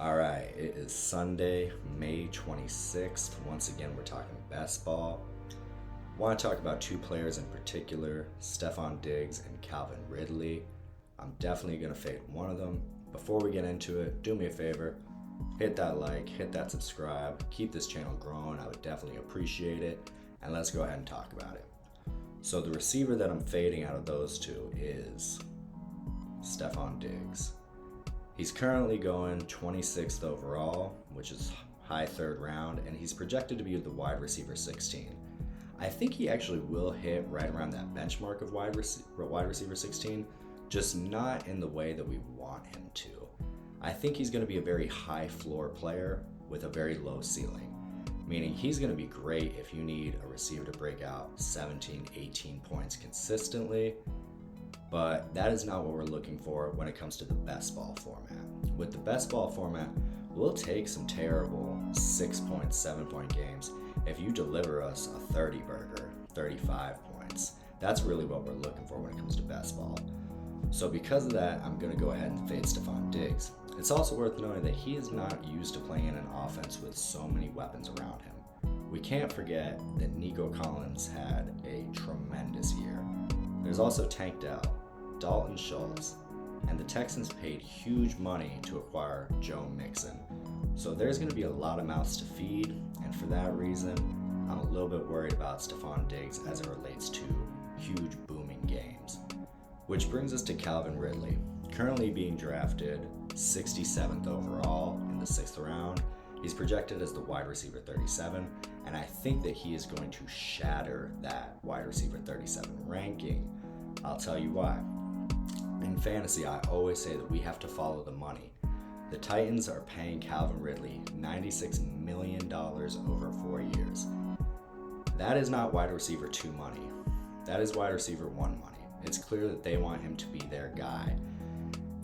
All right, it is Sunday, May 26th. Once again, we're talking best ball. I want to talk about two players in particular, Stefon Diggs and Calvin Ridley. I'm definitely going to fade one of them. Before we get into it, do me a favor, hit that like, hit that subscribe, keep this channel growing. I would definitely appreciate it. And let's go ahead and talk about it. So the receiver that I'm fading out of those two is Stefon Diggs. He's currently going 26th overall, which is high third round, and he's projected to be the wide receiver 16. I think he actually will hit right around that benchmark of wide receiver 16, just not in the way that we want him to. I think he's going to be a very high floor player with a very low ceiling, meaning he's going to be great if you need a receiver to break out 17, 18 points consistently. But that is not what we're looking for when it comes to the best ball format. With the best ball format, we'll take some terrible 6-point, 7-point games if you deliver us a 30-burger, 35 points. That's really what we're looking for when it comes to best ball. So because of that, I'm going to go ahead and fade Stefon Diggs. It's also worth noting that he is not used to playing in an offense with so many weapons around him. We can't forget that Nico Collins had a tremendous year. There's also Tank Dell, Dalton Schultz, and the Texans paid huge money to acquire Joe Mixon. So there's going to be a lot of mouths to feed, and for that reason, I'm a little bit worried about Stefon Diggs as it relates to huge booming games. Which brings us to Calvin Ridley, currently being drafted 67th overall in the 6th round. He's projected as the wide receiver 37, and I think that he is going to shatter that wide receiver 37 ranking. I'll tell you why. In fantasy, I always say that we have to follow the money. The Titans are paying Calvin Ridley $96 million over 4 years. That is not wide receiver 2 money. That is wide receiver 1 money. It's clear that they want him to be their guy.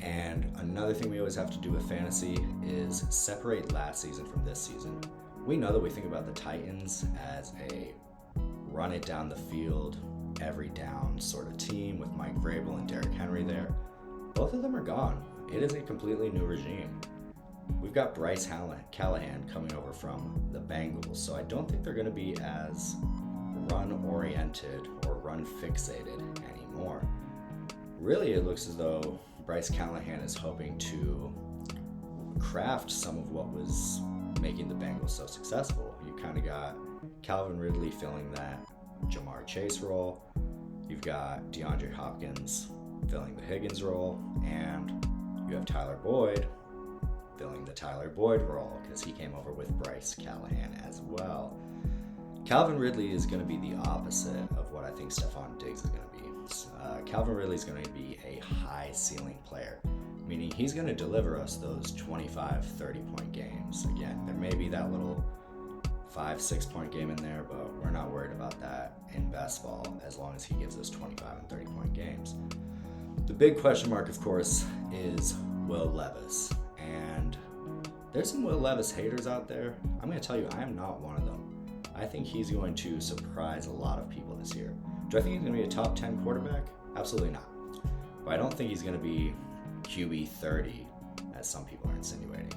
And another thing we always have to do with fantasy is separate last season from this season. We know that we think about the Titans as a run it down the field, every down sort of team with Mike Vrabel and Derrick Henry there. Both of them are gone. It is a completely new regime. We've got Bryce Callahan coming over from the Bengals, so I don't think they're going to be as run-oriented or run-fixated anymore. Really, it looks as though Bryce Callahan is hoping to craft some of what was making the Bengals so successful. You kind of got Calvin Ridley filling that Jamar Chase role. You've got DeAndre Hopkins filling the Higgins role, and you have Tyler Boyd filling the Tyler Boyd role because he came over with Bryce Callahan as well. Calvin Ridley is going to be the opposite of what I think Stefon Diggs is going to be. Calvin Ridley is going to be a high ceiling player, meaning he's going to deliver us those 25, 30-point games. Again, there may be that little 5-6 point game in there, but we're not worried about that in best ball as long as he gives us 25 and 30-point games. The big question mark, of course, is Will Levis. And there's some Will Levis haters out there. I'm going to tell you, I am not one of them. I think he's going to surprise a lot of people this year. Do I think he's going to be a top 10 quarterback? Absolutely not. But I don't think he's going to be QB 30, as some people are insinuating.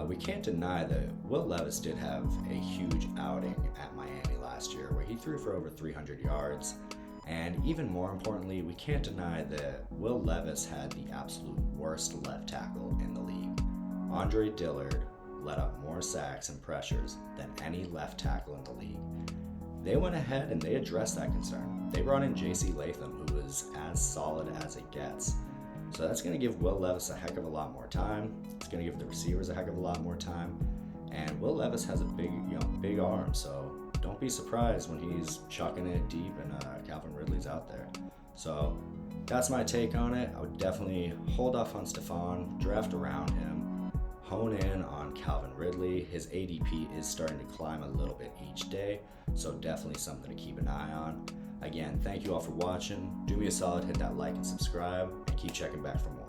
We can't deny that Will Levis did have a huge outing at Miami last year where he threw for over 300 yards. And even more importantly, we can't deny that Will Levis had the absolute worst left tackle in the league. Andre Dillard let up more sacks and pressures than any left tackle in the league. They went ahead and they addressed that concern. They brought in J.C. Latham, who was as solid as it gets. So that's going to give Will Levis a heck of a lot more time. It's going to give the receivers a heck of a lot more time. And Will Levis has a big arm, so don't be surprised when he's chucking it deep and Calvin Ridley's out there. So that's my take on it. I would definitely hold off on Stefon, draft around him, hone in on Calvin Ridley. His ADP is starting to climb a little bit each day, so definitely something to keep an eye on. Again, thank you all for watching. Do me a solid, hit that like and subscribe, and keep checking back for more.